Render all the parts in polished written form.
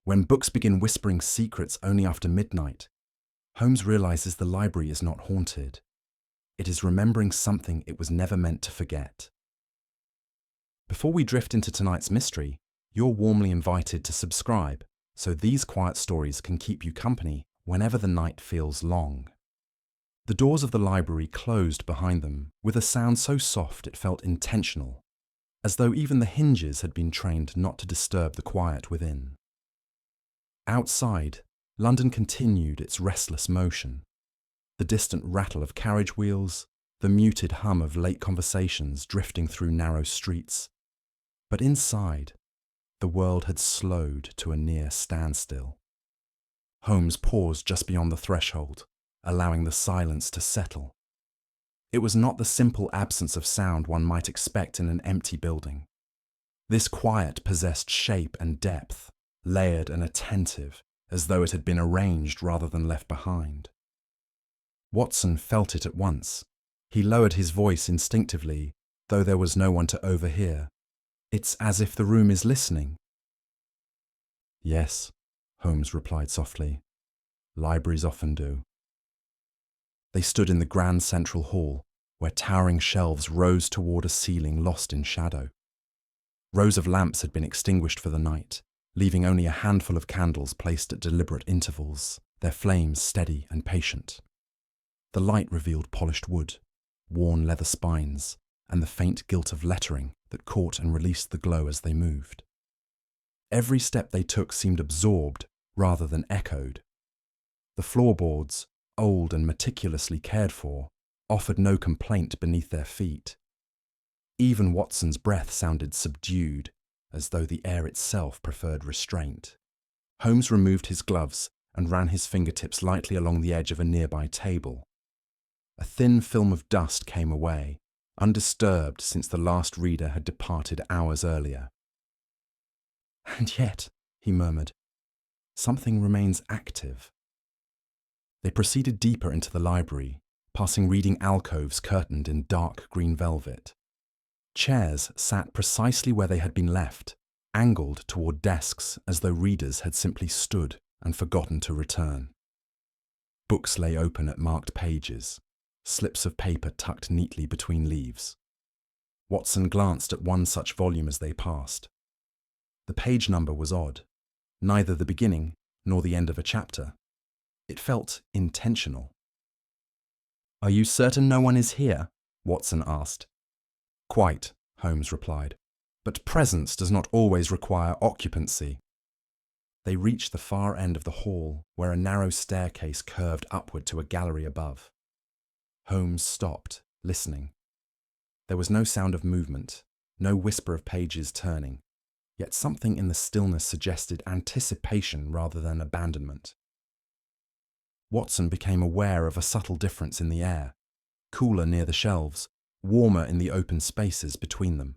When books begin whispering secrets only after midnight, Holmes realizes the library is not haunted. It is remembering something it was never meant to forget. Before we drift into tonight's mystery, you're warmly invited to subscribe so these quiet stories can keep you company whenever the night feels long. The doors of the library closed behind them with a sound so soft it felt intentional, as though even the hinges had been trained not to disturb the quiet within. Outside, London continued its restless motion. The distant rattle of carriage wheels, the muted hum of late conversations drifting through narrow streets. But inside, the world had slowed to a near standstill. Holmes paused just beyond the threshold, allowing the silence to settle. It was not the simple absence of sound one might expect in an empty building. This quiet possessed shape and depth, layered and attentive, as though it had been arranged rather than left behind. Watson felt it at once. He lowered his voice instinctively, though there was no one to overhear. It's as if the room is listening. Yes, Holmes replied softly. Libraries often do. They stood in the grand central hall, where towering shelves rose toward a ceiling lost in shadow. Rows of lamps had been extinguished for the night, leaving only a handful of candles placed at deliberate intervals, their flames steady and patient. The light revealed polished wood, worn leather spines, and the faint gilt of lettering that caught and released the glow as they moved. Every step they took seemed absorbed rather than echoed. The floorboards, old and meticulously cared for, offered no complaint beneath their feet. Even Watson's breath sounded subdued, as though the air itself preferred restraint. Holmes removed his gloves and ran his fingertips lightly along the edge of a nearby table. A thin film of dust came away, undisturbed since the last reader had departed hours earlier. And yet, he murmured, something remains active. They proceeded deeper into the library, passing reading alcoves curtained in dark green velvet. Chairs sat precisely where they had been left, angled toward desks as though readers had simply stood and forgotten to return. Books lay open at marked pages, slips of paper tucked neatly between leaves. Watson glanced at one such volume as they passed. The page number was odd, neither the beginning nor the end of a chapter. It felt intentional. "Are you certain no one is here?" Watson asked. "Quite," Holmes replied, "but presence does not always require occupancy." They reached the far end of the hall, where a narrow staircase curved upward to a gallery above. Holmes stopped, listening. There was no sound of movement, no whisper of pages turning, yet something in the stillness suggested anticipation rather than abandonment. Watson became aware of a subtle difference in the air, cooler near the shelves, warmer in the open spaces between them.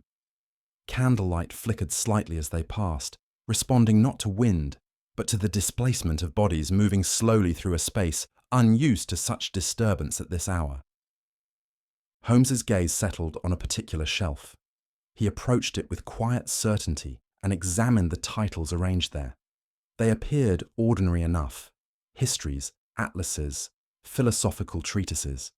Candlelight flickered slightly as they passed, responding not to wind, but to the displacement of bodies moving slowly through a space unused to such disturbance at this hour. Holmes's gaze settled on a particular shelf. He approached it with quiet certainty and examined the titles arranged there. They appeared ordinary enough: histories, atlases, philosophical treatises.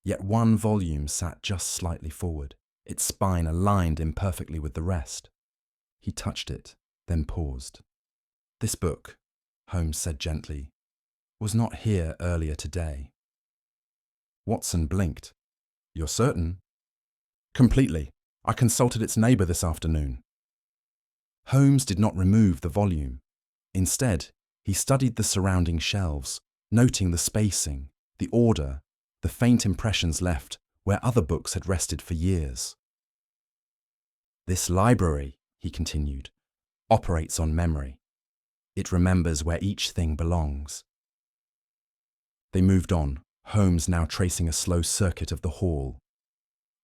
Yet one volume sat just slightly forward, its spine aligned imperfectly with the rest. He touched it, then paused. "This book," Holmes said gently, "was not here earlier today." Watson blinked. "You're certain?" "Completely. I consulted its neighbour this afternoon." Holmes did not remove the volume. Instead, he studied the surrounding shelves, noting the spacing, the order, the faint impressions left where other books had rested for years. "This library," he continued, "operates on memory. It remembers where each thing belongs." They moved on, Holmes now tracing a slow circuit of the hall.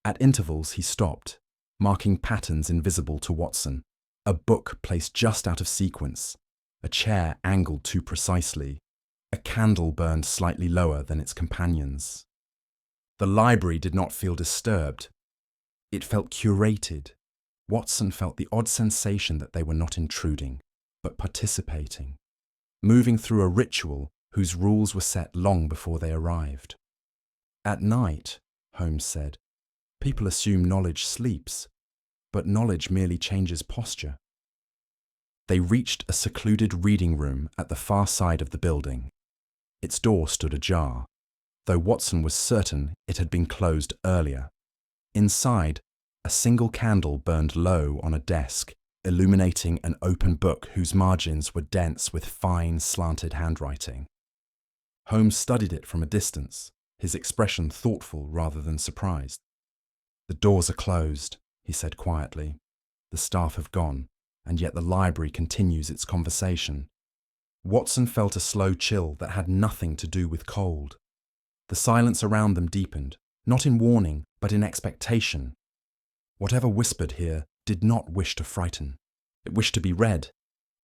At intervals he stopped, marking patterns invisible to Watson, a book placed just out of sequence, a chair angled too precisely, a candle burned slightly lower than its companions. The library did not feel disturbed. It felt curated. Watson felt the odd sensation that they were not intruding, but participating, moving through a ritual whose rules were set long before they arrived. At night, Holmes said, people assume knowledge sleeps, but knowledge merely changes posture. They reached a secluded reading room at the far side of the building. Its door stood ajar, though Watson was certain it had been closed earlier. Inside, a single candle burned low on a desk, illuminating an open book whose margins were dense with fine, slanted handwriting. Holmes studied it from a distance, his expression thoughtful rather than surprised. "The doors are closed," he said quietly. "The staff have gone, and yet the library continues its conversation." Watson felt a slow chill that had nothing to do with cold. The silence around them deepened, not in warning, but in expectation. Whatever whispered here did not wish to frighten. It wished to be read.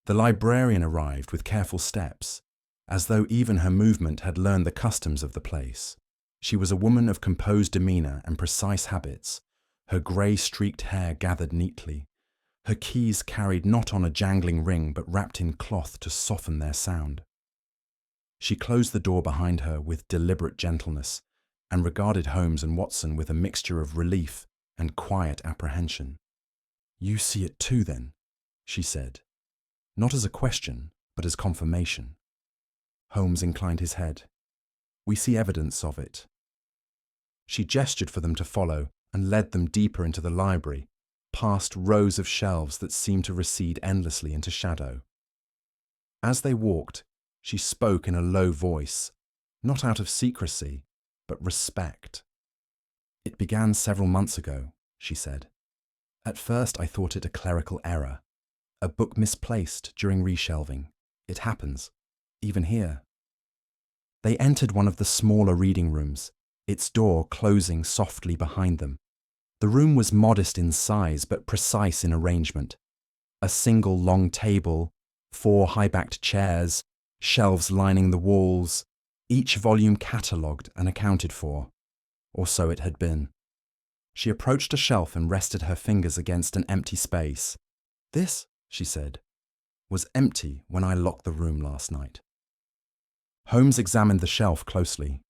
The librarian arrived with careful steps, as though even her movement had learned the customs of the place. She was a woman of composed demeanour and precise habits, her grey-streaked hair gathered neatly, her keys carried not on a jangling ring but wrapped in cloth to soften their sound. She closed the door behind her with deliberate gentleness and regarded Holmes and Watson with a mixture of relief and quiet apprehension. "You see it too, then?" she said, not as a question, but as confirmation. Holmes inclined his head. "We see evidence of it." She gestured for them to follow and led them deeper into the library, past rows of shelves that seemed to recede endlessly into shadow. As they walked, she spoke in a low voice, not out of secrecy, but respect. "It began several months ago," she said. "At first I thought it a clerical error, a book misplaced during reshelving. It happens, even here." They entered one of the smaller reading rooms, its door closing softly behind them. The room was modest in size but precise in arrangement. A single long table, 4 high-backed chairs, shelves lining the walls, each volume catalogued and accounted for, or so it had been. She approached a shelf and rested her fingers against an empty space. "This," she said, "was empty when I locked the room last night." Holmes examined the shelf closely.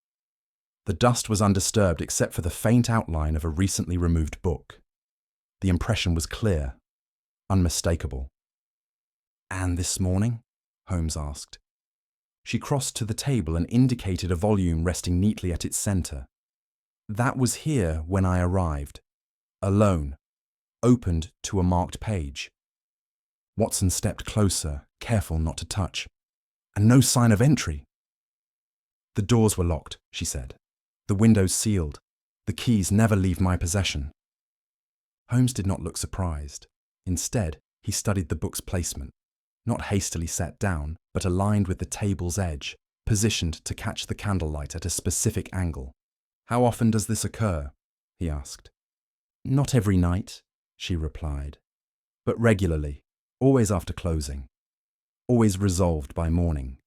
The dust was undisturbed except for the faint outline of a recently removed book. The impression was clear, unmistakable. "And this morning?" Holmes asked. She crossed to the table and indicated a volume resting neatly at its centre. "That was here when I arrived, alone, opened to a marked page." Watson stepped closer, careful not to touch. "And no sign of entry." "The doors were locked," she said. "The windows sealed. The keys never leave my possession." Holmes did not look surprised. Instead, he studied the book's placement, not hastily set down, but aligned with the table's edge, positioned to catch the candlelight at a specific angle. "How often does this occur?" he asked. "Not every night," she replied, "but regularly, always after closing, always resolved by morning."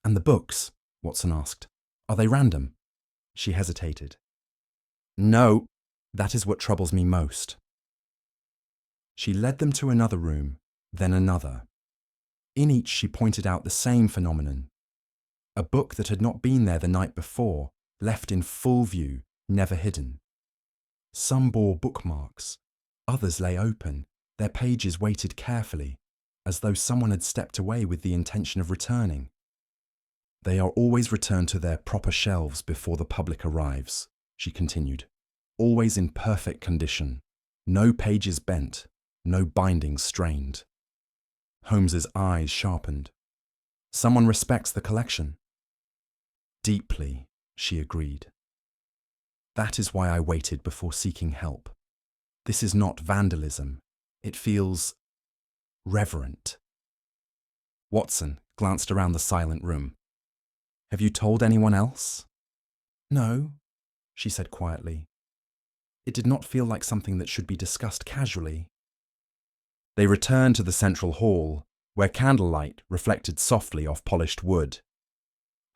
"And the books?" Watson asked. "Are they random?" She hesitated. "No, that is what troubles me most." She led them to another room, then another. In each she pointed out the same phenomenon. A book that had not been there the night before, left in full view, never hidden. Some bore bookmarks, others lay open, their pages weighted carefully, as though someone had stepped away with the intention of returning. "They are always returned to their proper shelves before the public arrives," she continued. "Always in perfect condition. No pages bent, no bindings strained." Holmes's eyes sharpened. "Someone respects the collection." "Deeply," she agreed. "That is why I waited before seeking help. This is not vandalism. It feels reverent." Watson glanced around the silent room. "Have you told anyone else?" "No," she said quietly. It did not feel like something that should be discussed casually. They returned to the central hall, where candlelight reflected softly off polished wood.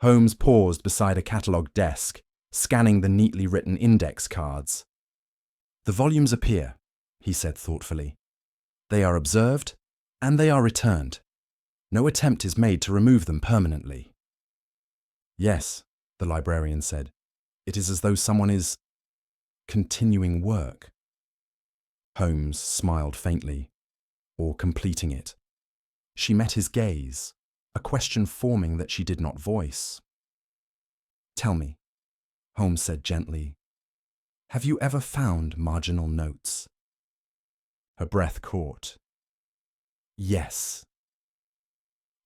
Holmes paused beside a catalogue desk, scanning the neatly written index cards. "The volumes appear," he said thoughtfully. "They are observed And they are returned. No attempt is made to remove them permanently. Yes, the librarian said. It is as though someone is continuing work. Holmes smiled faintly, or completing it. She met his gaze, a question forming that she did not voice. Tell me, Holmes said gently, have you ever found marginal notes? Her breath caught. Yes.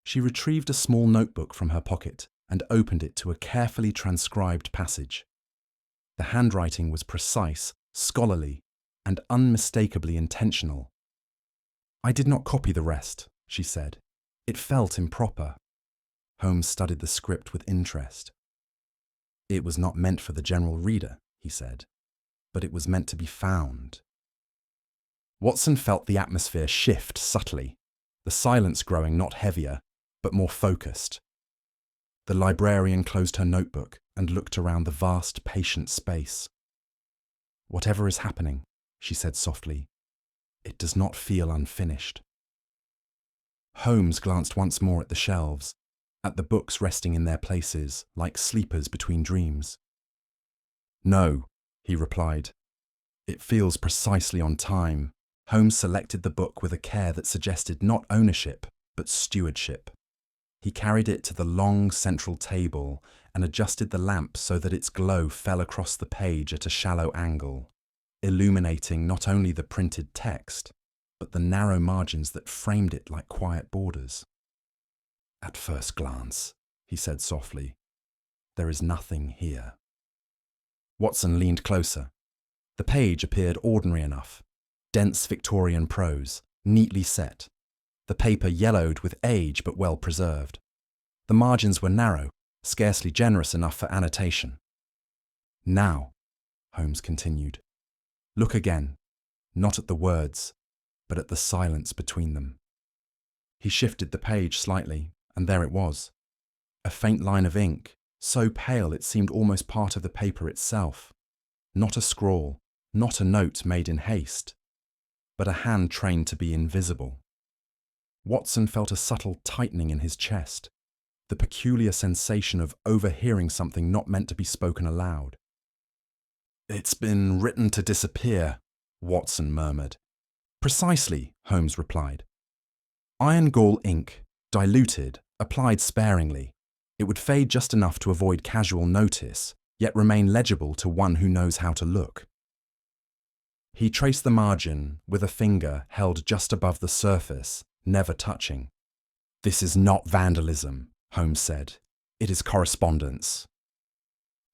She retrieved a small notebook from her pocket and opened it to a carefully transcribed passage. The handwriting was precise, scholarly, and unmistakably intentional. I did not copy the rest, she said. It felt improper. Holmes studied the script with interest. It was not meant for the general reader, he said, but it was meant to be found. Watson felt the atmosphere shift subtly, the silence growing not heavier, but more focused. The librarian closed her notebook and looked around the vast, patient space. Whatever is happening, she said softly, it does not feel unfinished. Holmes glanced once more at the shelves, at the books resting in their places, like sleepers between dreams. No, he replied. It feels precisely on time. Holmes selected the book with a care that suggested not ownership, but stewardship. He carried it to the long central table and adjusted the lamp so that its glow fell across the page at a shallow angle, illuminating not only the printed text, but the narrow margins that framed it like quiet borders. At first glance, he said softly, there is nothing here. Watson leaned closer. The page appeared ordinary enough. Dense Victorian prose, neatly set. The paper yellowed with age but well preserved. The margins were narrow, scarcely generous enough for annotation. Now, Holmes continued, look again, not at the words, but at the silence between them. He shifted the page slightly, and there it was. A faint line of ink, so pale it seemed almost part of the paper itself. Not a scrawl, not a note made in haste, but a hand trained to be invisible. Watson felt a subtle tightening in his chest, the peculiar sensation of overhearing something not meant to be spoken aloud. It's been written to disappear, Watson murmured. Precisely, Holmes replied. Iron gall ink, diluted, applied sparingly. It would fade just enough to avoid casual notice, yet remain legible to one who knows how to look. He traced the margin with a finger held just above the surface, never touching. This is not vandalism, Holmes said. It is correspondence.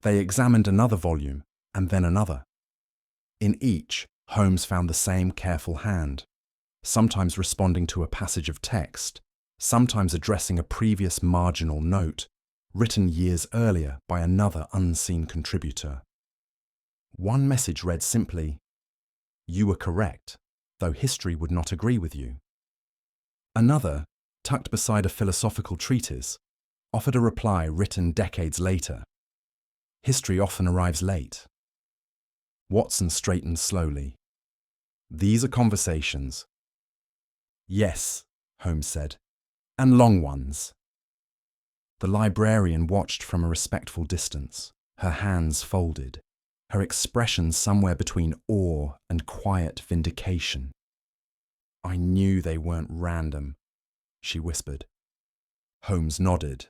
They examined another volume, and then another. In each, Holmes found the same careful hand, sometimes responding to a passage of text, sometimes addressing a previous marginal note, written years earlier by another unseen contributor. One message read simply, "You were correct, though history would not agree with you." Another, tucked beside a philosophical treatise, offered a reply written decades later. History often arrives late. Watson straightened slowly. These are conversations. Yes, Holmes said, and long ones. The librarian watched from a respectful distance, her hands folded, her expression somewhere between awe and quiet vindication. I knew they weren't random, she whispered. Holmes nodded.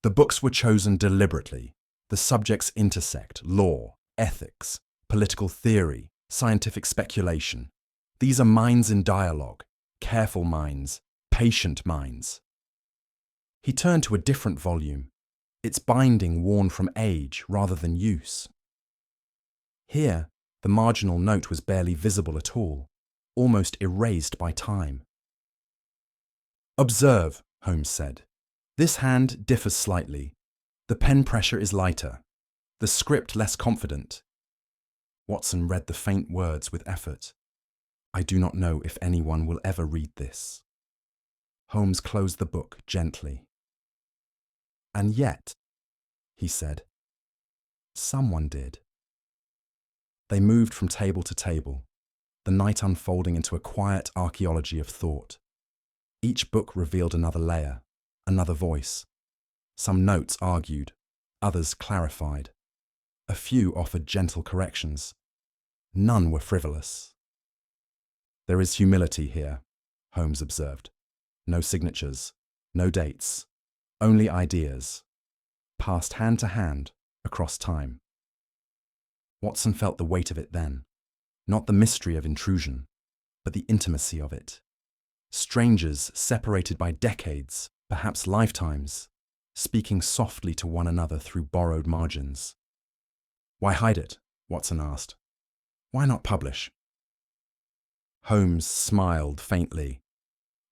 The books were chosen deliberately. The subjects intersect law, ethics, political theory, scientific speculation. These are minds in dialogue, careful minds, patient minds. He turned to a different volume, its binding worn from age rather than use. Here, the marginal note was barely visible at all, almost erased by time. Observe, Holmes said. This hand differs slightly. The pen pressure is lighter, the script less confident. Watson read the faint words with effort. I do not know if anyone will ever read this. Holmes closed the book gently. And yet, he said, someone did. They moved from table to table, the night unfolding into a quiet archaeology of thought. Each book revealed another layer, another voice. Some notes argued, others clarified. A few offered gentle corrections. None were frivolous. "There is humility here," Holmes observed. "No signatures, no dates, only ideas, passed hand to hand across time." Watson felt the weight of it then, not the mystery of intrusion, but the intimacy of it. Strangers separated by decades, perhaps lifetimes, speaking softly to one another through borrowed margins. "Why hide it?" Watson asked. "Why not publish?" Holmes smiled faintly.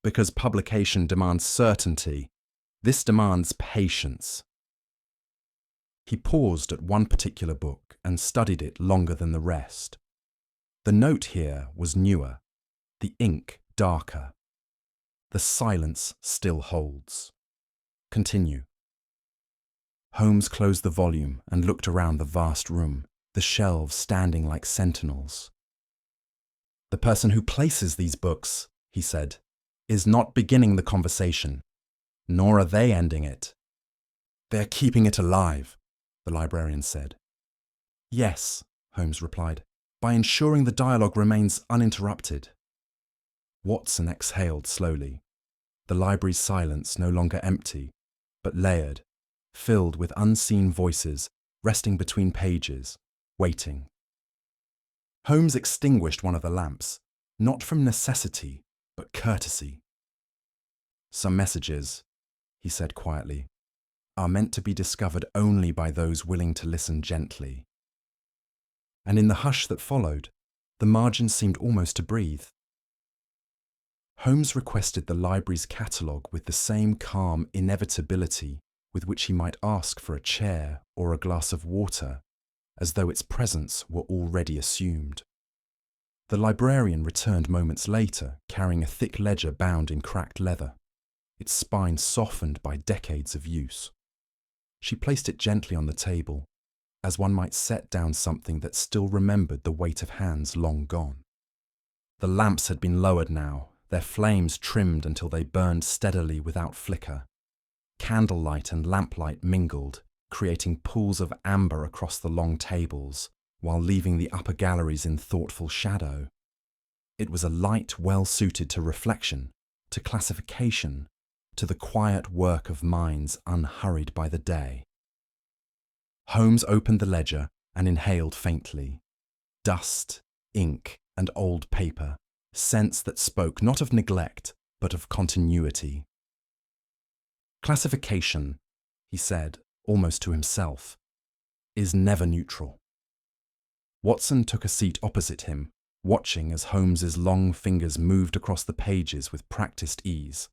"Because publication demands certainty. This demands patience." He paused at one particular book and studied it longer than the rest. The note here was newer, the ink darker. The silence still holds. Continue. Holmes closed the volume and looked around the vast room, the shelves standing like sentinels. "The person who places these books," he said, "is not beginning the conversation, nor are they ending it. They're keeping it alive," the librarian said. "Yes," Holmes replied, "by ensuring the dialogue remains uninterrupted." Watson exhaled slowly. The library's silence no longer empty, but layered, filled with unseen voices resting between pages, waiting. Holmes extinguished one of the lamps, not from necessity, but courtesy. "Some messages," he said quietly, "are meant to be discovered only by those willing to listen gently." And in the hush that followed, the margin seemed almost to breathe. Holmes requested the library's catalogue with the same calm inevitability with which he might ask for a chair or a glass of water, as though its presence were already assumed. The librarian returned moments later, carrying a thick ledger bound in cracked leather, its spine softened by decades of use. She placed it gently on the table, as one might set down something that still remembered the weight of hands long gone. The lamps had been lowered now, their flames trimmed until they burned steadily without flicker. Candlelight and lamplight mingled, creating pools of amber across the long tables, while leaving the upper galleries in thoughtful shadow. It was a light well suited to reflection, to classification, to the quiet work of minds unhurried by the day. Holmes opened the ledger and inhaled faintly. Dust, ink, and old paper, scents that spoke not of neglect, but of continuity. "Classification," he said, almost to himself, "is never neutral." Watson took a seat opposite him, watching as Holmes's long fingers moved across the pages with practiced ease.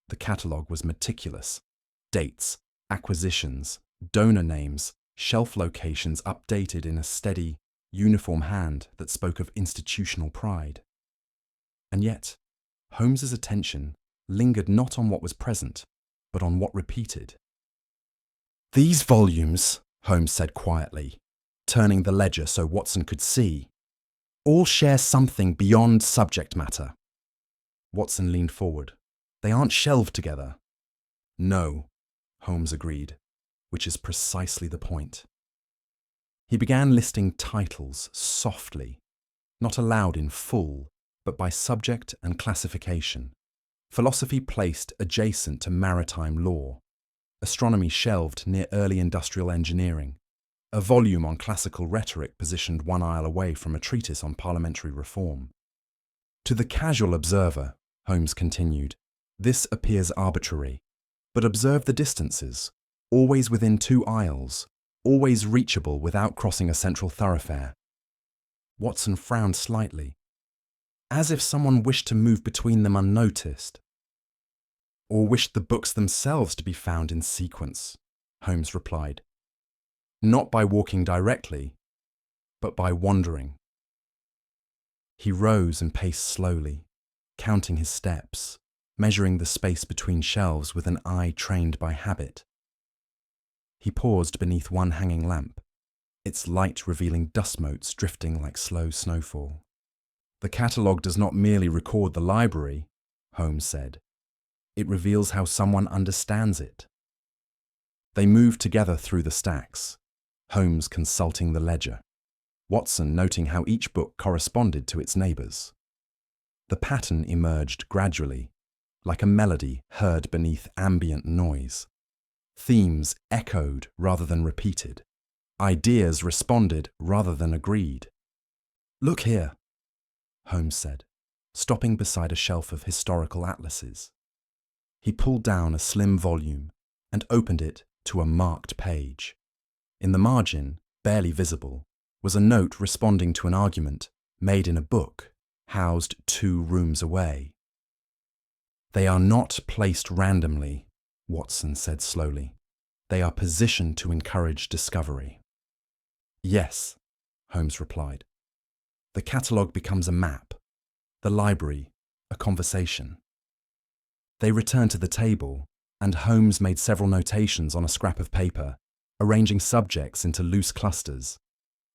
The catalogue was meticulous. Dates, acquisitions, donor names, shelf locations updated in a steady, uniform hand that spoke of institutional pride. And yet, Holmes's attention lingered not on what was present, but on what repeated. "These volumes," Holmes said quietly, turning the ledger so Watson could see, "all share something beyond subject matter." Watson leaned forward. "They aren't shelved together." "No," Holmes agreed, "which is precisely the point." He began listing titles softly, not aloud in full, but by subject and classification. Philosophy placed adjacent to maritime law. Astronomy shelved near early industrial engineering. A volume on classical rhetoric positioned one aisle away from a treatise on parliamentary reform. To the casual observer, Holmes continued, this appears arbitrary, but observe the distances, always within two aisles, always reachable without crossing a central thoroughfare. Watson frowned slightly, as if someone wished to move between them unnoticed. Or wished the books themselves to be found in sequence, Holmes replied. Not by walking directly, but by wandering. He rose and paced slowly, counting his steps, measuring the space between shelves with an eye trained by habit. He paused beneath one hanging lamp, its light revealing dust motes drifting like slow snowfall. The catalogue does not merely record the library, Holmes said. "It reveals how someone understands it." They moved together through the stacks, Holmes consulting the ledger, Watson noting how each book corresponded to its neighbours. The pattern emerged gradually, like a melody heard beneath ambient noise. Themes echoed rather than repeated. Ideas responded rather than agreed. "Look here," Holmes said, stopping beside a shelf of historical atlases. He pulled down a slim volume and opened it to a marked page. In the margin, barely visible, was a note responding to an argument made in a book housed 2 rooms away. "They are not placed randomly," Watson said slowly. "They are positioned to encourage discovery." "Yes," Holmes replied. "The catalogue becomes a map, the library a conversation." They returned to the table, and Holmes made several notations on a scrap of paper, arranging subjects into loose clusters.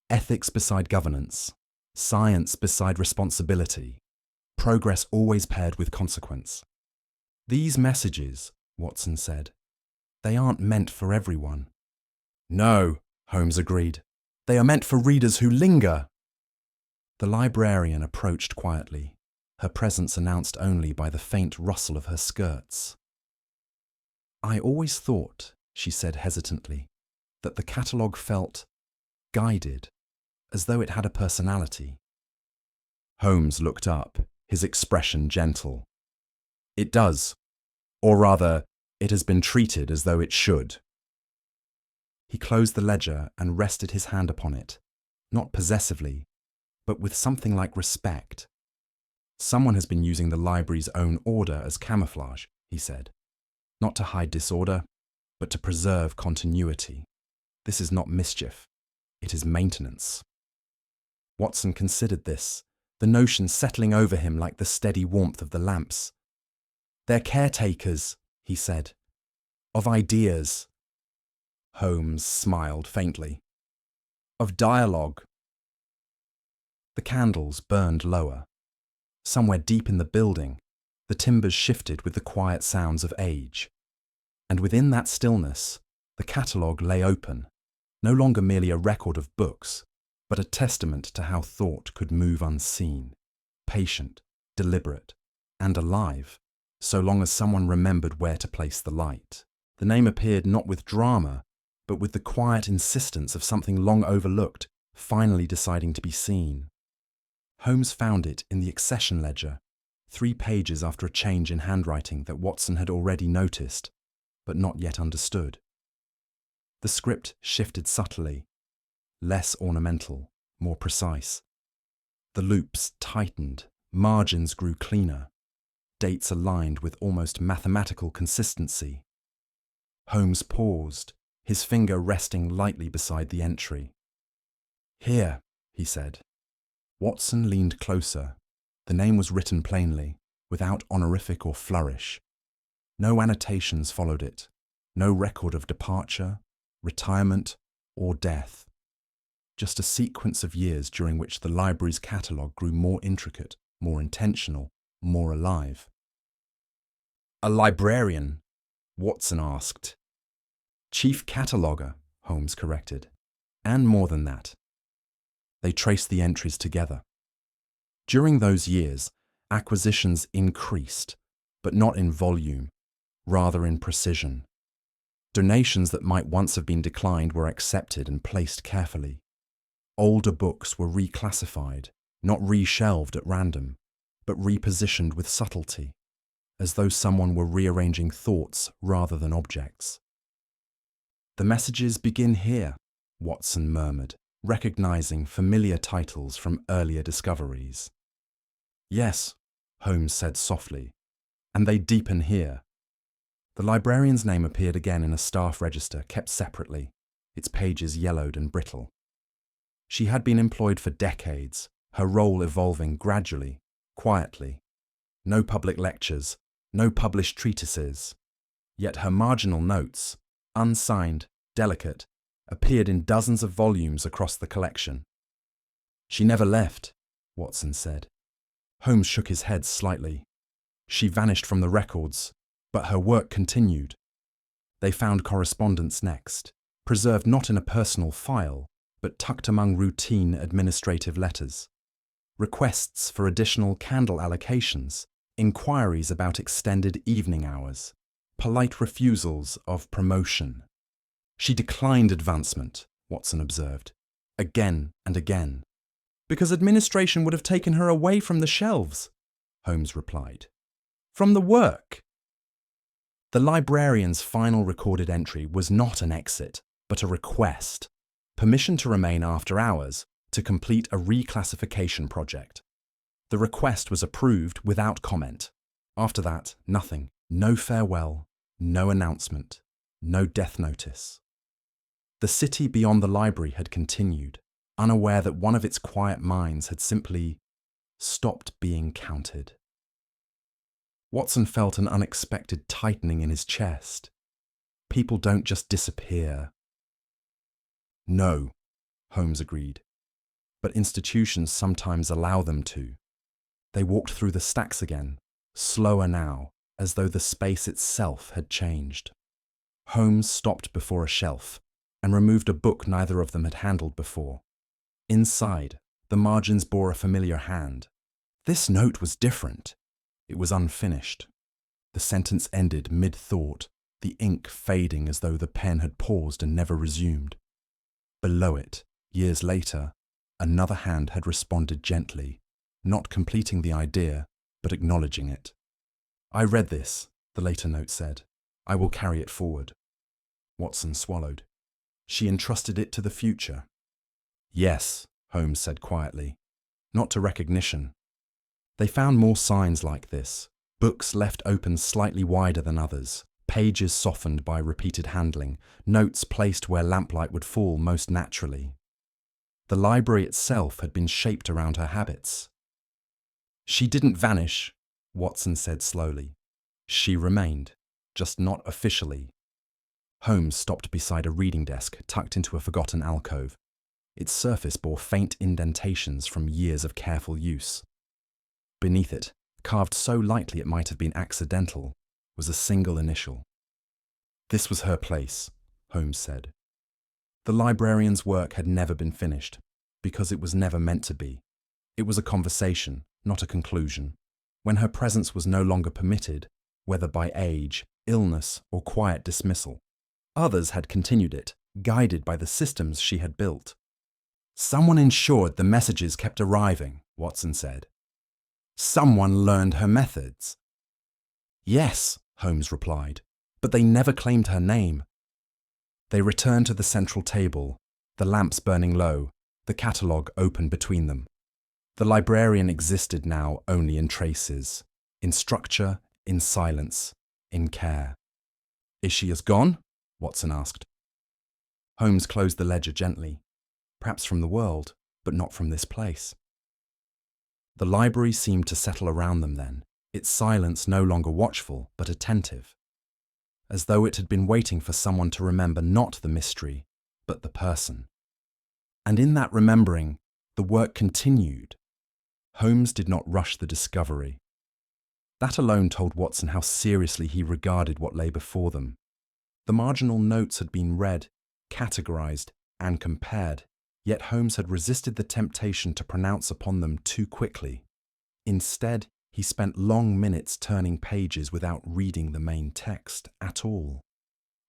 Ethics beside governance, science beside responsibility, progress always paired with consequence. "These messages," Watson said, "they aren't meant for everyone." "No," Holmes agreed. "They are meant for readers who linger." The librarian approached quietly, her presence announced only by the faint rustle of her skirts. "I always thought," she said hesitantly, "that the catalogue felt guided, as though it had a personality." Holmes looked up, his expression gentle. "It does. Or rather, it has been treated as though it should." He closed the ledger and rested his hand upon it, not possessively, but with something like respect. "Someone has been using the library's own order as camouflage," he said. "Not to hide disorder, but to preserve continuity. This is not mischief. It is maintenance." Watson considered this, the notion settling over him like the steady warmth of the lamps. "They're caretakers," he said, "of ideas." Holmes smiled faintly. "Of dialogue." The candles burned lower. Somewhere deep in the building, the timbers shifted with the quiet sounds of age. And within that stillness, the catalogue lay open, no longer merely a record of books, but a testament to how thought could move unseen, patient, deliberate, and alive, so long as someone remembered where to place the light. The name appeared not with drama, but with the quiet insistence of something long overlooked, finally deciding to be seen. Holmes found it in the accession ledger, 3 pages after a change in handwriting that Watson had already noticed, but not yet understood. The script shifted subtly, less ornamental, more precise. The loops tightened, margins grew cleaner, dates aligned with almost mathematical consistency. Holmes paused, his finger resting lightly beside the entry. "Here," he said. Watson leaned closer. The name was written plainly, without honorific or flourish. No annotations followed it, no record of departure, retirement, or death. Just a sequence of years during which the library's catalogue grew more intricate, more intentional, more alive. "A librarian?" Watson asked. "Chief cataloguer," Holmes corrected. "And more than that." They traced the entries together. During those years, acquisitions increased, but not in volume, rather in precision. Donations that might once have been declined were accepted and placed carefully. Older books were reclassified, not reshelved at random, but repositioned with subtlety, as though someone were rearranging thoughts rather than objects. "The messages begin here," Watson murmured, recognizing familiar titles from earlier discoveries. "Yes," Holmes said softly, "and they deepen here." The librarian's name appeared again in a staff register kept separately, its pages yellowed and brittle. She had been employed for decades, her role evolving gradually, quietly. No public lectures, no published treatises. Yet her marginal notes, unsigned, delicate, appeared in dozens of volumes across the collection. "She never left," Watson said. Holmes shook his head slightly. She vanished from the records, but her work continued. They found correspondence next, preserved not in a personal file, but tucked among routine administrative letters. Requests for additional candle allocations, inquiries about extended evening hours, polite refusals of promotion. She declined advancement, Watson observed, again and again. Because administration would have taken her away from the shelves, Holmes replied. From the work. The librarian's final recorded entry was not an exit, but a request. Permission to remain after hours to complete a reclassification project. The request was approved without comment. After that, nothing. No farewell, no announcement, no death notice. The city beyond the library had continued, unaware that one of its quiet minds had simply stopped being counted. Watson felt an unexpected tightening in his chest. People don't just disappear. No, Holmes agreed, but institutions sometimes allow them to. They walked through the stacks again, slower now, as though the space itself had changed. Holmes stopped before a shelf and removed a book neither of them had handled before. Inside, the margins bore a familiar hand. This note was different. It was unfinished. The sentence ended mid-thought, the ink fading as though the pen had paused and never resumed. Below it, years later, another hand had responded gently, not completing the idea, but acknowledging it. I read this, the later note said. I will carry it forward. Watson swallowed. She entrusted it to the future. Yes, Holmes said quietly, not to recognition. They found more signs like this, books left open slightly wider than others, pages softened by repeated handling, notes placed where lamplight would fall most naturally. The library itself had been shaped around her habits. She didn't vanish, Watson said slowly. She remained, just not officially. Holmes stopped beside a reading desk tucked into a forgotten alcove. Its surface bore faint indentations from years of careful use. Beneath it, carved so lightly it might have been accidental, was a single initial. This was her place, Holmes said. The librarian's work had never been finished, because it was never meant to be. It was a conversation, not a conclusion. When her presence was no longer permitted, whether by age, illness, or quiet dismissal, others had continued it, guided by the systems she had built. Someone ensured the messages kept arriving, Watson said. Someone learned her methods. Yes, Holmes replied, but they never claimed her name. They returned to the central table, the lamps burning low, the catalogue open between them. The librarian existed now only in traces, in structure, in silence, in care. Is she as gone? Watson asked. Holmes closed the ledger gently. Perhaps from the world, but not from this place. The library seemed to settle around them then, its silence no longer watchful, but attentive, as though it had been waiting for someone to remember not the mystery, but the person. And in that remembering, the work continued. Holmes did not rush the discovery. That alone told Watson how seriously he regarded what lay before them. The marginal notes had been read, categorized, and compared, yet Holmes had resisted the temptation to pronounce upon them too quickly. Instead, he spent long minutes turning pages without reading the main text at all,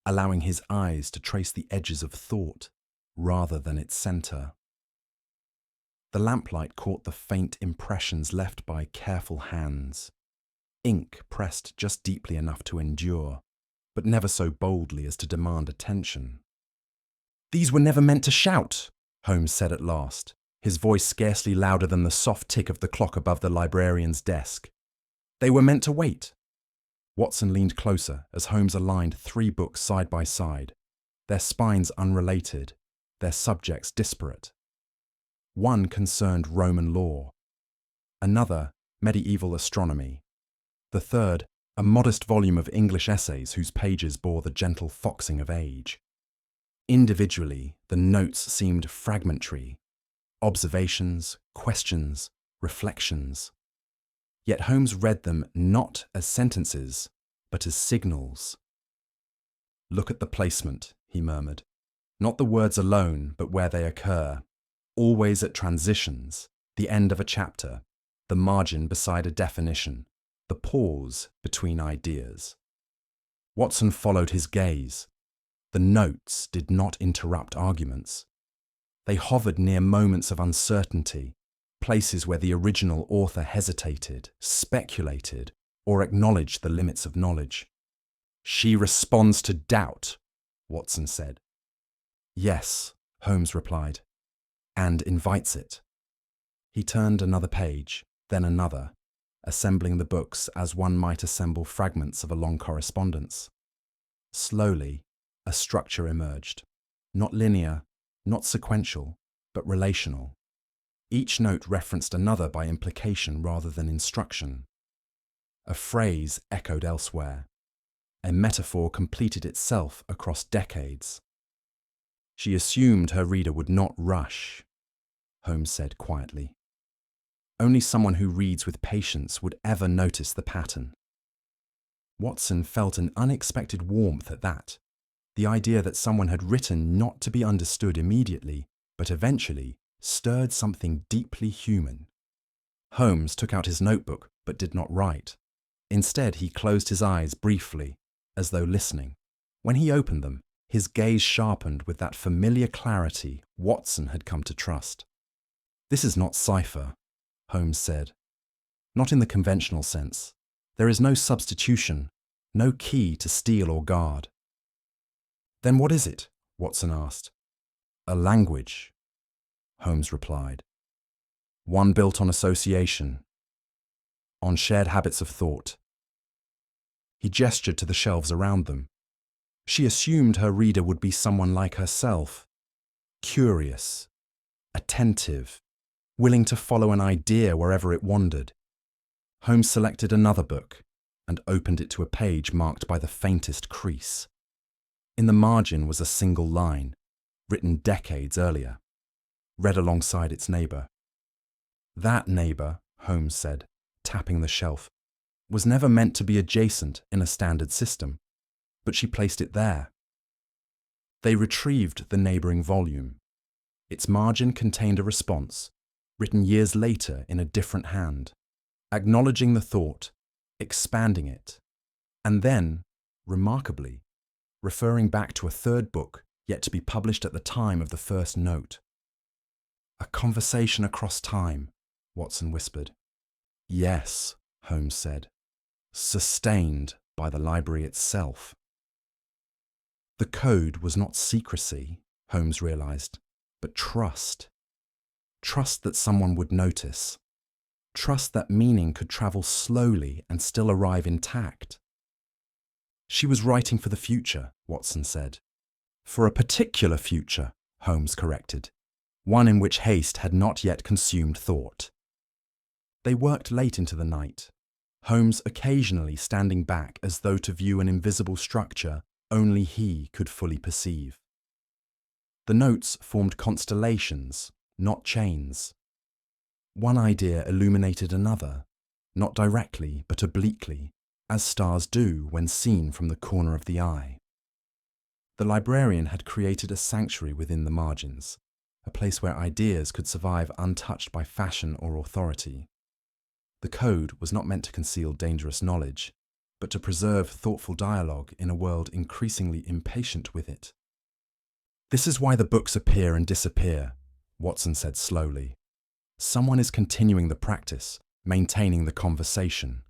allowing his eyes to trace the edges of thought rather than its center. The lamplight caught the faint impressions left by careful hands. Ink pressed just deeply enough to endure, but never so boldly as to demand attention. These were never meant to shout, Holmes said at last, his voice scarcely louder than the soft tick of the clock above the librarian's desk. They were meant to wait. Watson leaned closer as Holmes aligned 3 books side by side, their spines unrelated, their subjects disparate. One concerned Roman law, another medieval astronomy, the third a modest volume of English essays whose pages bore the gentle foxing of age. Individually, the notes seemed fragmentary, observations, questions, reflections. Yet Holmes read them not as sentences, but as signals. "Look at the placement," he murmured. "Not the words alone, but where they occur. Always at transitions, the end of a chapter, the margin beside a definition, the pause between ideas." Watson followed his gaze. The notes did not interrupt arguments. They hovered near moments of uncertainty, places where the original author hesitated, speculated, or acknowledged the limits of knowledge. "She responds to doubt," Watson said. "Yes," Holmes replied, "and invites it." He turned another page, then another, assembling the books as one might assemble fragments of a long correspondence. Slowly, a structure emerged, not linear, not sequential, but relational. Each note referenced another by implication rather than instruction. A phrase echoed elsewhere. A metaphor completed itself across decades. "She assumed her reader would not rush," Holmes said quietly. "Only someone who reads with patience would ever notice the pattern." Watson felt an unexpected warmth at that. The idea that someone had written not to be understood immediately, but eventually, stirred something deeply human. Holmes took out his notebook, but did not write. Instead, he closed his eyes briefly, as though listening. When he opened them, his gaze sharpened with that familiar clarity Watson had come to trust. "This is not cipher," Holmes said. "Not in the conventional sense. There is no substitution, no key to steal or guard." "Then what is it?" Watson asked. "A language," Holmes replied. "One built on association, on shared habits of thought." He gestured to the shelves around them. She assumed her reader would be someone like herself, curious, attentive, willing to follow an idea wherever it wandered. Holmes selected another book and opened it to a page marked by the faintest crease. In the margin was a single line, written decades earlier, read alongside its neighbour. "That neighbour," Holmes said, tapping the shelf, "was never meant to be adjacent in a standard system, but she placed it there." They retrieved the neighbouring volume. Its margin contained a response, written years later in a different hand, acknowledging the thought, expanding it, and then, remarkably, referring back to a third book yet to be published at the time of the first note. "A conversation across time," Watson whispered. "Yes," Holmes said, "sustained by the library itself." The code was not secrecy, Holmes realized, but trust. Trust that someone would notice. Trust that meaning could travel slowly and still arrive intact. "She was writing for the future," Watson said. "For a particular future," Holmes corrected, "one in which haste had not yet consumed thought." They worked late into the night, Holmes occasionally standing back as though to view an invisible structure only he could fully perceive. The notes formed constellations, not chains. One idea illuminated another, not directly but obliquely, as stars do when seen from the corner of the eye. The librarian had created a sanctuary within the margins, a place where ideas could survive untouched by fashion or authority. The code was not meant to conceal dangerous knowledge, but to preserve thoughtful dialogue in a world increasingly impatient with it. "This is why the books appear and disappear," Watson said slowly. "Someone is continuing the practice, maintaining the conversation."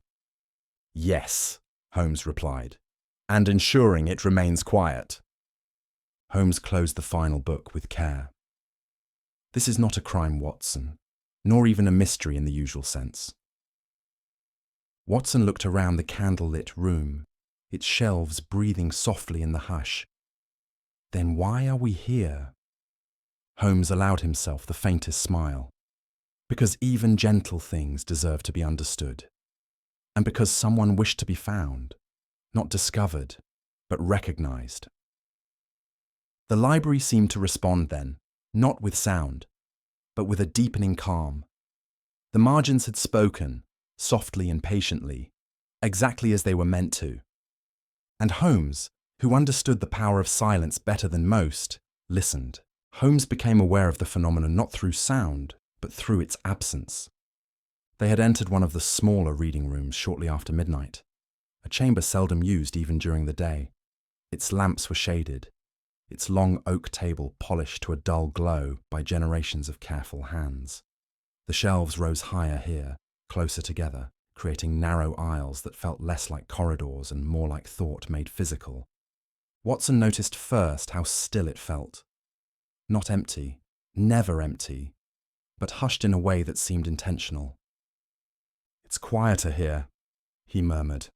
"Yes," Holmes replied, "and ensuring it remains quiet." Holmes closed the final book with care. "This is not a crime, Watson, nor even a mystery in the usual sense." Watson looked around the candle-lit room, its shelves breathing softly in the hush. "Then why are we here?" Holmes allowed himself the faintest smile. "Because even gentle things deserve to be understood. And because someone wished to be found, not discovered, but recognized." The library seemed to respond then, not with sound, but with a deepening calm. The margins had spoken, softly and patiently, exactly as they were meant to. And Holmes, who understood the power of silence better than most, listened. Holmes became aware of the phenomenon not through sound, but through its absence. They had entered one of the smaller reading rooms shortly after midnight, a chamber seldom used even during the day. Its lamps were shaded, its long oak table polished to a dull glow by generations of careful hands. The shelves rose higher here, closer together, creating narrow aisles that felt less like corridors and more like thought made physical. Watson noticed first how still it felt. Not empty, never empty, but hushed in a way that seemed intentional. "It's quieter here," he murmured.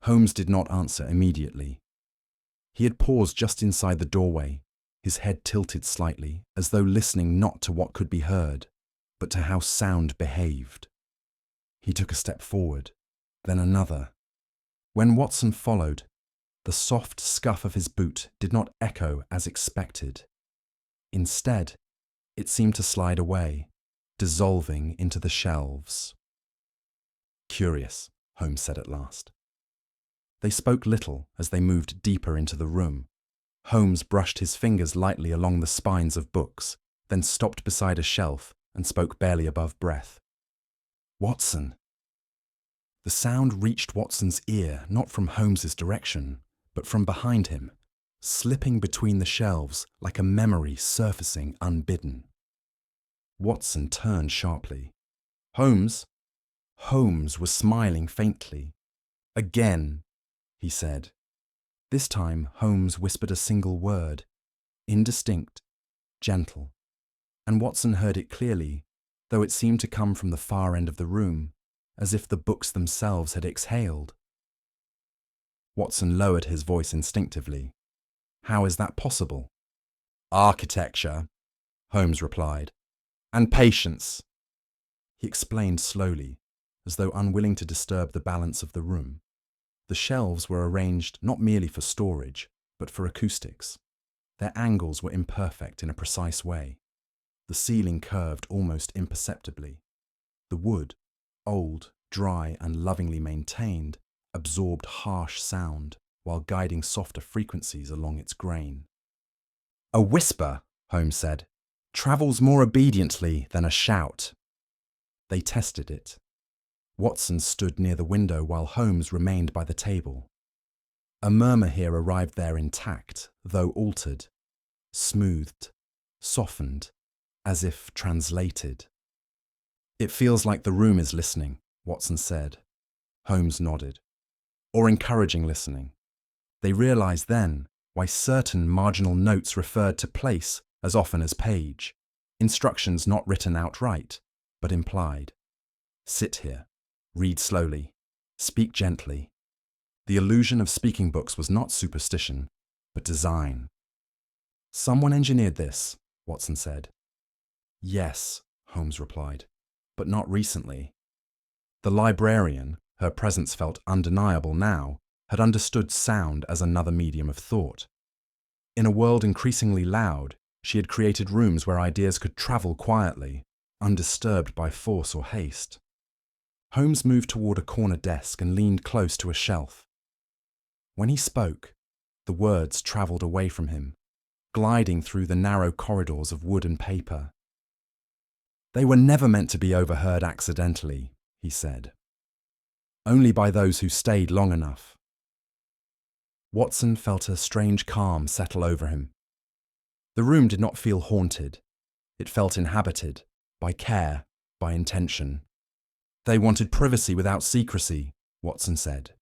Holmes did not answer immediately. He had paused just inside the doorway, his head tilted slightly, as though listening not to what could be heard, but to how sound behaved. He took a step forward, then another. When Watson followed, the soft scuff of his boot did not echo as expected. Instead, it seemed to slide away, dissolving into the shelves. "Curious," Holmes said at last. They spoke little as they moved deeper into the room. Holmes brushed his fingers lightly along the spines of books, then stopped beside a shelf and spoke barely above breath. "Watson." The sound reached Watson's ear not from Holmes's direction, but from behind him, slipping between the shelves like a memory surfacing unbidden. Watson turned sharply. "Holmes?" Holmes was smiling faintly. "Again," he said. This time Holmes whispered a single word, indistinct, gentle, and Watson heard it clearly, though it seemed to come from the far end of the room, as if the books themselves had exhaled. Watson lowered his voice instinctively. "How is that possible?" "Architecture," Holmes replied, "and patience." He explained slowly, as though unwilling to disturb the balance of the room. The shelves were arranged not merely for storage, but for acoustics. Their angles were imperfect in a precise way. The ceiling curved almost imperceptibly. The wood, old, dry, and lovingly maintained, absorbed harsh sound while guiding softer frequencies along its grain. "A whisper," Holmes said, "travels more obediently than a shout." They tested it. Watson stood near the window while Holmes remained by the table. A murmur here arrived there intact, though altered, smoothed, softened, as if translated. "It feels like the room is listening," Watson said. Holmes nodded. "Or encouraging listening." They realized then why certain marginal notes referred to place as often as page, instructions not written outright, but implied. "Sit here. Read slowly. Speak gently." The illusion of speaking books was not superstition, but design. "Someone engineered this," Watson said. "Yes," Holmes replied, "but not recently." The librarian, her presence felt undeniable now, had understood sound as another medium of thought. In a world increasingly loud, she had created rooms where ideas could travel quietly, undisturbed by force or haste. Holmes moved toward a corner desk and leaned close to a shelf. When he spoke, the words travelled away from him, gliding through the narrow corridors of wood and paper. "They were never meant to be overheard accidentally," he said. "Only by those who stayed long enough." Watson felt a strange calm settle over him. The room did not feel haunted. It felt inhabited, by care, by intention. "They wanted privacy without secrecy," Watson said.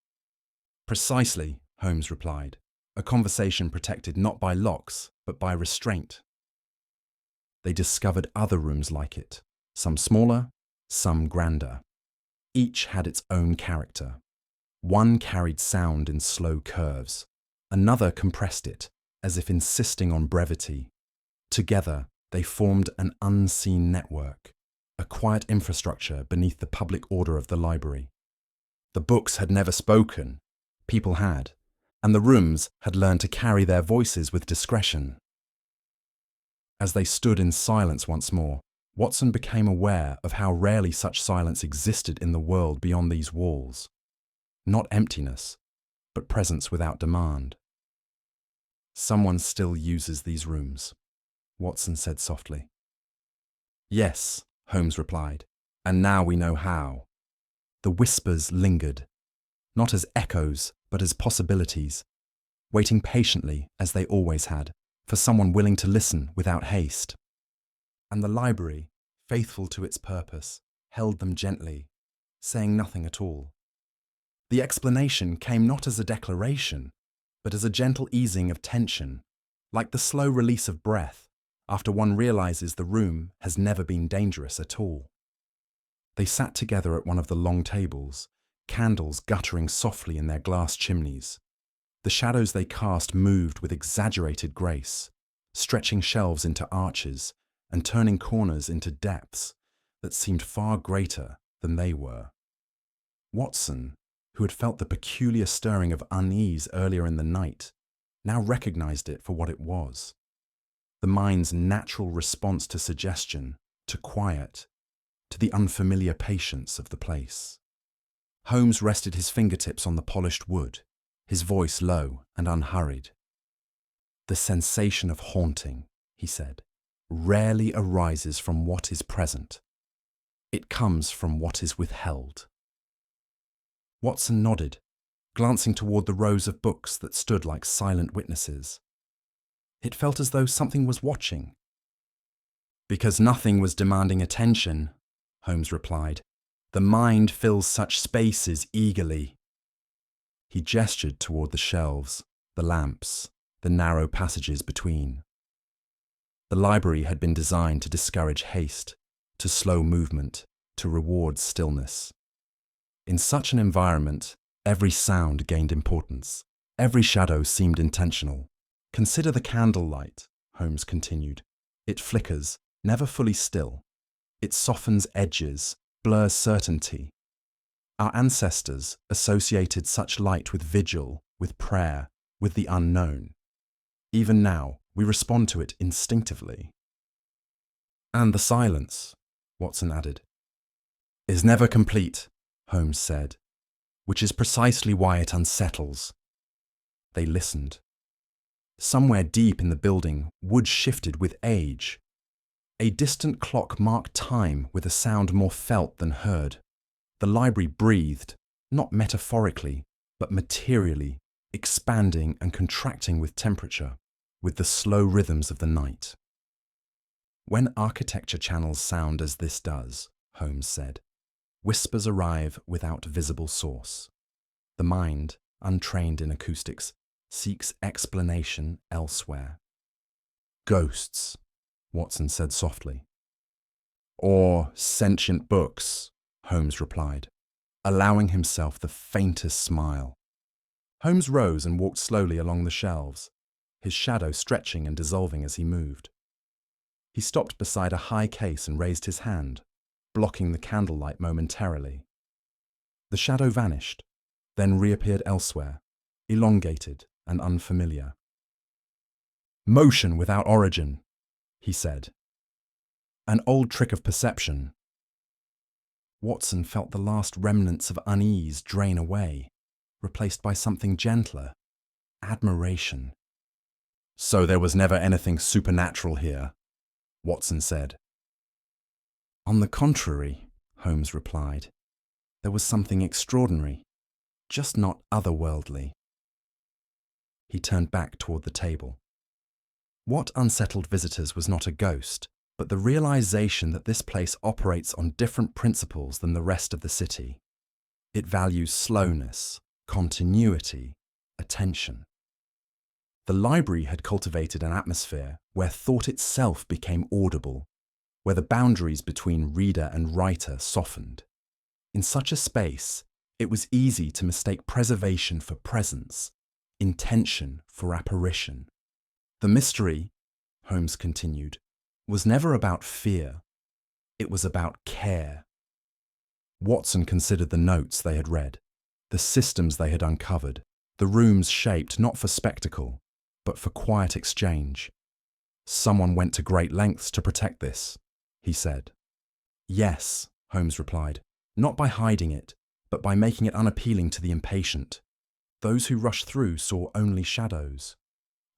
"Precisely," Holmes replied. "A conversation protected not by locks, but by restraint." They discovered other rooms like it, some smaller, some grander. Each had its own character. One carried sound in slow curves. Another compressed it, as if insisting on brevity. Together, they formed an unseen network, a quiet infrastructure beneath the public order of the library. The books had never spoken, people had, and the rooms had learned to carry their voices with discretion. As they stood in silence once more, Watson became aware of how rarely such silence existed in the world beyond these walls. Not emptiness, but presence without demand. "Someone still uses these rooms," Watson said softly. "Yes," Holmes replied, "and now we know how." The whispers lingered, not as echoes, but as possibilities, waiting patiently, as they always had, for someone willing to listen without haste. And the library, faithful to its purpose, held them gently, saying nothing at all. The explanation came not as a declaration, but as a gentle easing of tension, like the slow release of breath after one realizes the room has never been dangerous at all. They sat together at one of the long tables, candles guttering softly in their glass chimneys. The shadows they cast moved with exaggerated grace, stretching shelves into arches and turning corners into depths that seemed far greater than they were. Watson, who had felt the peculiar stirring of unease earlier in the night, now recognized it for what it was: the mind's natural response to suggestion, to quiet, to the unfamiliar patience of the place. Holmes rested his fingertips on the polished wood, his voice low and unhurried. "The sensation of haunting," he said, "rarely arises from what is present. It comes from what is withheld." Watson nodded, glancing toward the rows of books that stood like silent witnesses. It felt as though something was watching. "Because nothing was demanding attention," Holmes replied. "The mind fills such spaces eagerly." He gestured toward the shelves, the lamps, the narrow passages between. The library had been designed to discourage haste, to slow movement, to reward stillness. In such an environment, every sound gained importance. Every shadow seemed intentional. "Consider the candlelight," Holmes continued. "It flickers, never fully still. It softens edges, blurs certainty. Our ancestors associated such light with vigil, with prayer, with the unknown. Even now, we respond to it instinctively." "And the silence," Watson added. "Is never complete," Holmes said, "which is precisely why it unsettles." They listened. Somewhere deep in the building, wood shifted with age. A distant clock marked time with a sound more felt than heard. The library breathed, not metaphorically, but materially, expanding and contracting with temperature, with the slow rhythms of the night. "When architecture channels sound as this does," Holmes said, "whispers arrive without visible source. The mind, untrained in acoustics, seeks explanation elsewhere." "Ghosts," Watson said softly. "Or sentient books," Holmes replied, allowing himself the faintest smile. Holmes rose and walked slowly along the shelves, his shadow stretching and dissolving as he moved. He stopped beside a high case and raised his hand, blocking the candlelight momentarily. The shadow vanished, then reappeared elsewhere, elongated and unfamiliar. "Motion without origin," he said. "An old trick of perception." Watson felt the last remnants of unease drain away, replaced by something gentler: admiration. "So there was never anything supernatural here," Watson said. "On the contrary," Holmes replied, "there was something extraordinary, just not otherworldly." He turned back toward the table. What unsettled visitors was not a ghost, but the realization that this place operates on different principles than the rest of the city. It values slowness, continuity, attention. The library had cultivated an atmosphere where thought itself became audible, where the boundaries between reader and writer softened. In such a space, it was easy to mistake preservation for presence, intention for apparition. "The mystery," Holmes continued, "was never about fear. It was about care." Watson considered the notes they had read, the systems they had uncovered, the rooms shaped not for spectacle, but for quiet exchange. Someone went to great lengths to protect this, he said. Yes, Holmes replied, not by hiding it, but by making it unappealing to the impatient. Those who rushed through saw only shadows.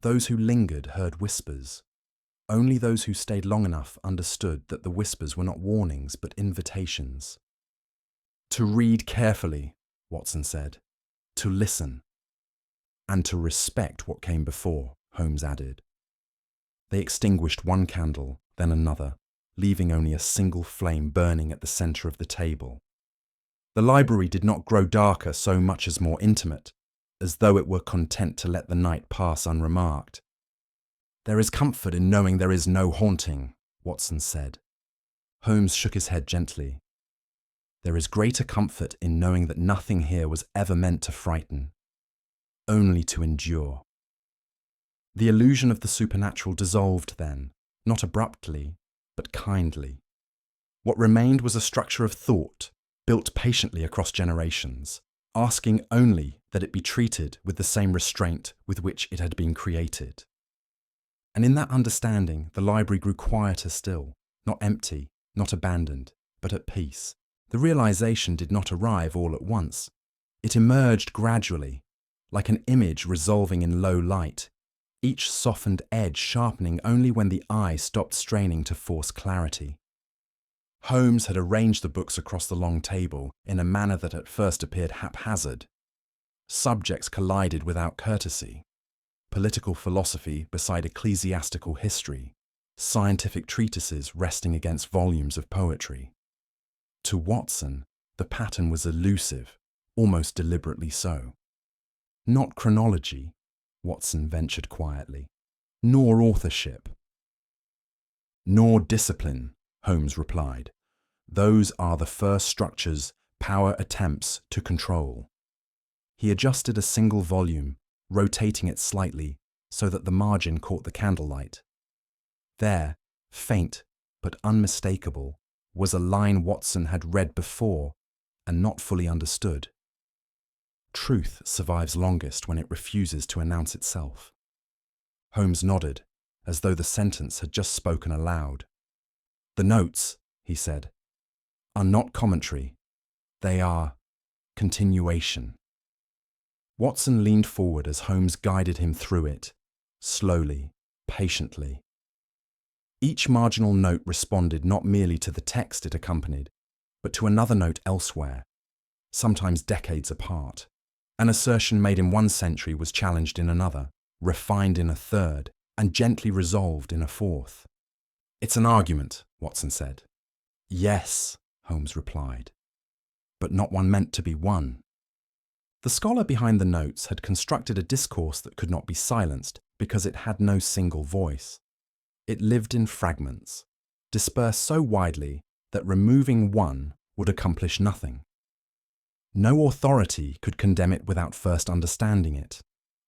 Those who lingered heard whispers. Only those who stayed long enough understood that the whispers were not warnings but invitations. To read carefully, Watson said. To listen. And to respect what came before, Holmes added. They extinguished one candle, then another, leaving only a single flame burning at the centre of the table. The library did not grow darker so much as more intimate, as though it were content to let the night pass unremarked. There is comfort in knowing there is no haunting, Watson said. Holmes shook his head gently. There is greater comfort in knowing that nothing here was ever meant to frighten, only to endure. The illusion of the supernatural dissolved then, not abruptly, but kindly. What remained was a structure of thought, built patiently across generations, asking only that it be treated with the same restraint with which it had been created. And in that understanding, the library grew quieter still, not empty, not abandoned, but at peace. The realization did not arrive all at once. It emerged gradually, like an image resolving in low light, each softened edge sharpening only when the eye stopped straining to force clarity. Holmes had arranged the books across the long table in a manner that at first appeared haphazard. Subjects collided without courtesy. Political philosophy beside ecclesiastical history, scientific treatises resting against volumes of poetry. To Watson, the pattern was elusive, almost deliberately so. Not chronology, Watson ventured quietly, nor authorship. Nor discipline, Holmes replied. Those are the first structures power attempts to control. He adjusted a single volume, rotating it slightly so that the margin caught the candlelight. There, faint but unmistakable, was a line Watson had read before and not fully understood. Truth survives longest when it refuses to announce itself. Holmes nodded, as though the sentence had just spoken aloud. The notes, he said, are not commentary. They are continuation. Watson leaned forward as Holmes guided him through it, slowly, patiently. Each marginal note responded not merely to the text it accompanied, but to another note elsewhere, sometimes decades apart. An assertion made in one century was challenged in another, refined in a third, and gently resolved in a fourth. It's an argument, Watson said. Yes, Holmes replied, but not one meant to be won. The scholar behind the notes had constructed a discourse that could not be silenced because it had no single voice. It lived in fragments, dispersed so widely that removing one would accomplish nothing. No authority could condemn it without first understanding it,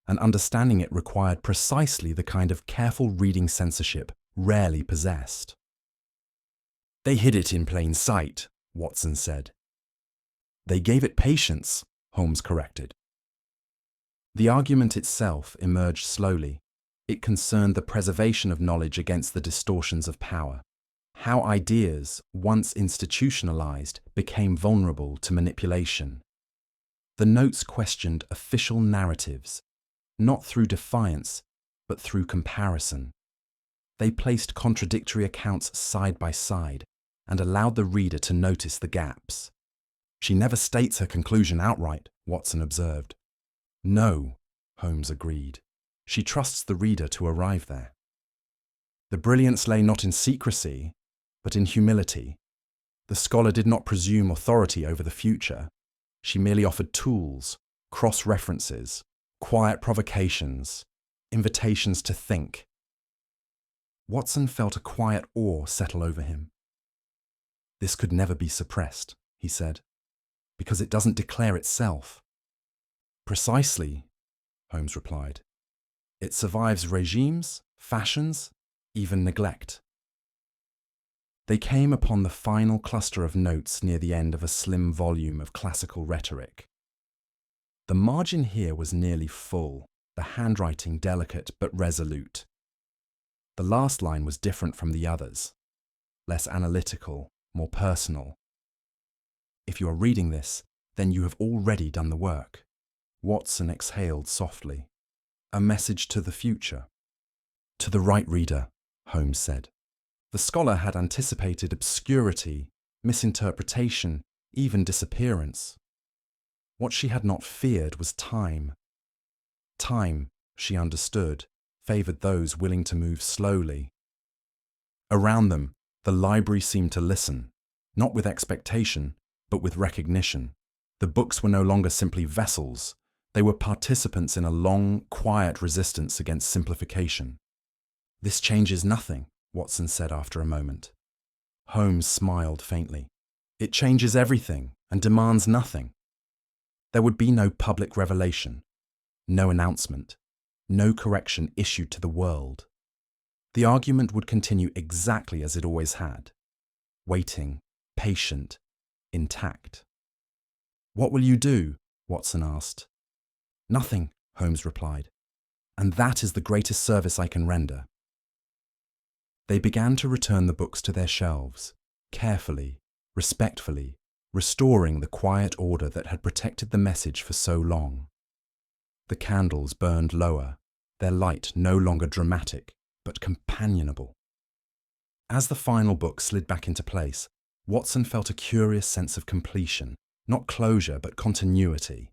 and understanding it required precisely the kind of careful reading censorship rarely possessed. They hid it in plain sight, Watson said. They gave it patience, Holmes corrected. The argument itself emerged slowly. It concerned the preservation of knowledge against the distortions of power, how ideas, once institutionalized, became vulnerable to manipulation. The notes questioned official narratives, not through defiance, but through comparison. They placed contradictory accounts side by side and allowed the reader to notice the gaps. She never states her conclusion outright, Watson observed. No, Holmes agreed. She trusts the reader to arrive there. The brilliance lay not in secrecy, but in humility. The scholar did not presume authority over the future. She merely offered tools, cross-references, quiet provocations, invitations to think. Watson felt a quiet awe settle over him. This could never be suppressed, he said, because it doesn't declare itself. Precisely, Holmes replied. It survives regimes, fashions, even neglect. They came upon the final cluster of notes near the end of a slim volume of classical rhetoric. The margin here was nearly full, the handwriting delicate but resolute. The last line was different from the others. less analytical, more personal. If you are reading this, then you have already done the work. Watson exhaled softly. A message to the future. To the right reader, Holmes said. The scholar had anticipated obscurity, misinterpretation, even disappearance. What she had not feared was time. Time, she understood, favoured those willing to move slowly. Around them, the library seemed to listen, not with expectation, but with recognition. The books were no longer simply vessels. They were participants in a long, quiet resistance against simplification. "This changes nothing," Watson said after a moment. Holmes smiled faintly. "It changes everything and demands nothing." There would be no public revelation, no announcement, no correction issued to the world. The argument would continue exactly as it always had, waiting, patient, intact. "What will you do?" Watson asked. "Nothing," Holmes replied, "and that is the greatest service I can render." They began to return the books to their shelves, carefully, respectfully, restoring the quiet order that had protected the message for so long. The candles burned lower, their light no longer dramatic, but companionable. As the final book slid back into place, Watson felt a curious sense of completion, not closure, but continuity.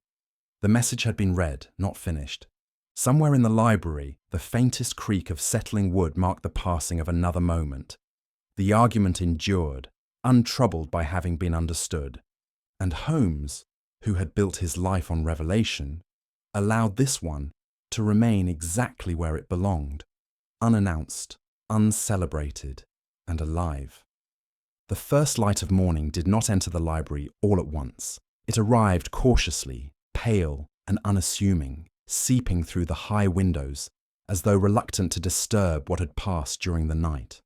The message had been read, not finished. Somewhere in the library, the faintest creak of settling wood marked the passing of another moment. The argument endured, untroubled by having been understood. And Holmes, who had built his life on revelation, allowed this one to remain exactly where it belonged, unannounced, uncelebrated, and alive. The first light of morning did not enter the library all at once. It arrived cautiously, pale and unassuming, seeping through the high windows, as though reluctant to disturb what had passed during the night.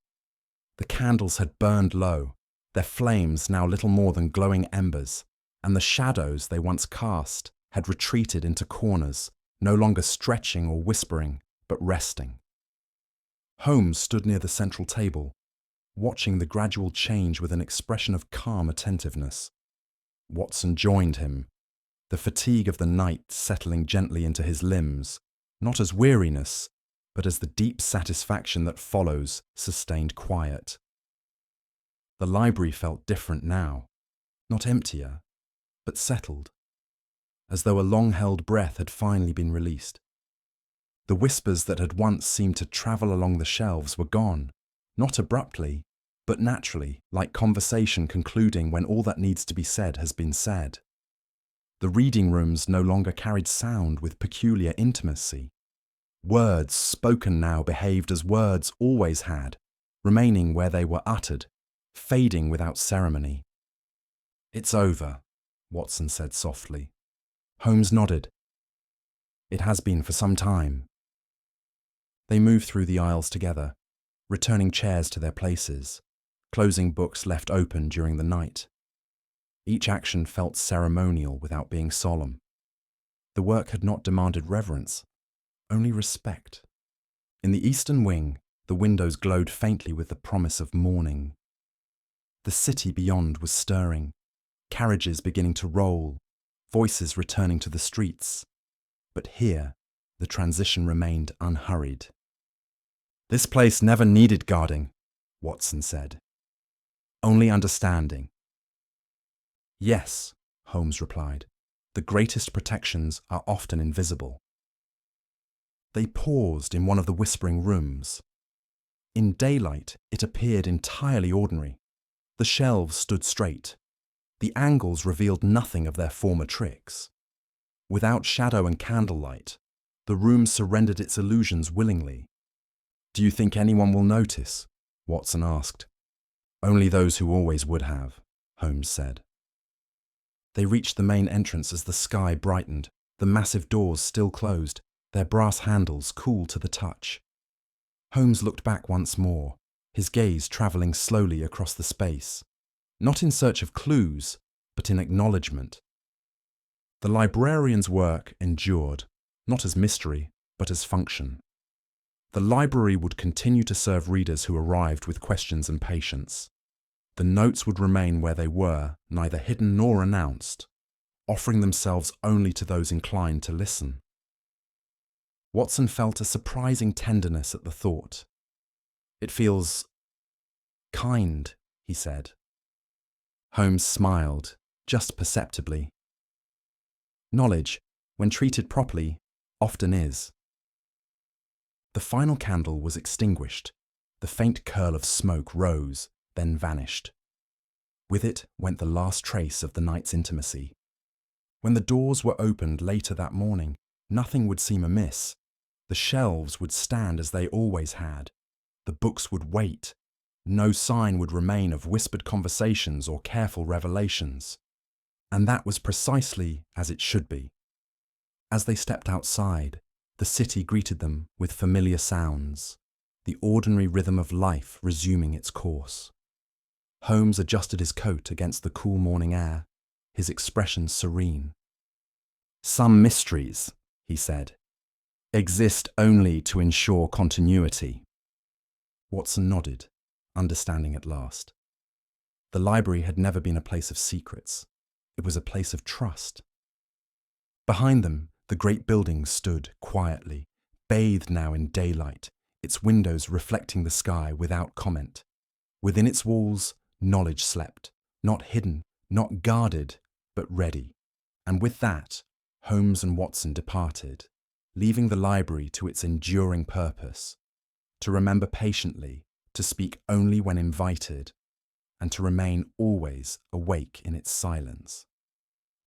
The candles had burned low, their flames now little more than glowing embers, and the shadows they once cast had retreated into corners, no longer stretching or whispering, but resting. Holmes stood near the central table, watching the gradual change with an expression of calm attentiveness. Watson joined him, the fatigue of the night settling gently into his limbs, not as weariness, but as the deep satisfaction that follows sustained quiet. The library felt different now, not emptier, but settled, as though a long-held breath had finally been released. The whispers that had once seemed to travel along the shelves were gone, not abruptly, but naturally, like conversation concluding when all that needs to be said has been said. The reading rooms no longer carried sound with peculiar intimacy. Words spoken now behaved as words always had, remaining where they were uttered, fading without ceremony. "It's over," Watson said softly. Holmes nodded. "It has been for some time." They moved through the aisles together, returning chairs to their places, closing books left open during the night. Each action felt ceremonial without being solemn. The work had not demanded reverence, only respect. In the eastern wing, the windows glowed faintly with the promise of morning. The city beyond was stirring, carriages beginning to roll, voices returning to the streets. But here, the transition remained unhurried. "This place never needed guarding," Watson said. "Only understanding." "Yes," Holmes replied, "the greatest protections are often invisible." They paused in one of the whispering rooms. In daylight, it appeared entirely ordinary. The shelves stood straight. The angles revealed nothing of their former tricks. Without shadow and candlelight, the room surrendered its illusions willingly. "Do you think anyone will notice?" Watson asked. "Only those who always would have," Holmes said. They reached the main entrance as the sky brightened, the massive doors still closed, their brass handles cool to the touch. Holmes looked back once more, his gaze travelling slowly across the space, not in search of clues, but in acknowledgement. The librarian's work endured, not as mystery, but as function. The library would continue to serve readers who arrived with questions and patience. The notes would remain where they were, neither hidden nor announced, offering themselves only to those inclined to listen. Watson felt a surprising tenderness at the thought. "It feels kind," he said. Holmes smiled, just perceptibly. "Knowledge, when treated properly, often is." The final candle was extinguished. The faint curl of smoke rose, then vanished. With it went the last trace of the night's intimacy. When the doors were opened later that morning, nothing would seem amiss. The shelves would stand as they always had. The books would wait. No sign would remain of whispered conversations or careful revelations. And that was precisely as it should be. As they stepped outside, the city greeted them with familiar sounds, the ordinary rhythm of life resuming its course. Holmes adjusted his coat against the cool morning air, his expression serene. "Some mysteries," he said, "exist only to ensure continuity." Watson nodded, understanding at last. The library had never been a place of secrets. It was a place of trust. Behind them, the great building stood quietly, bathed now in daylight, its windows reflecting the sky without comment. Within its walls, knowledge slept, not hidden, not guarded, but ready. And with that, Holmes and Watson departed, leaving the library to its enduring purpose, to remember patiently, to speak only when invited, and to remain always awake in its silence.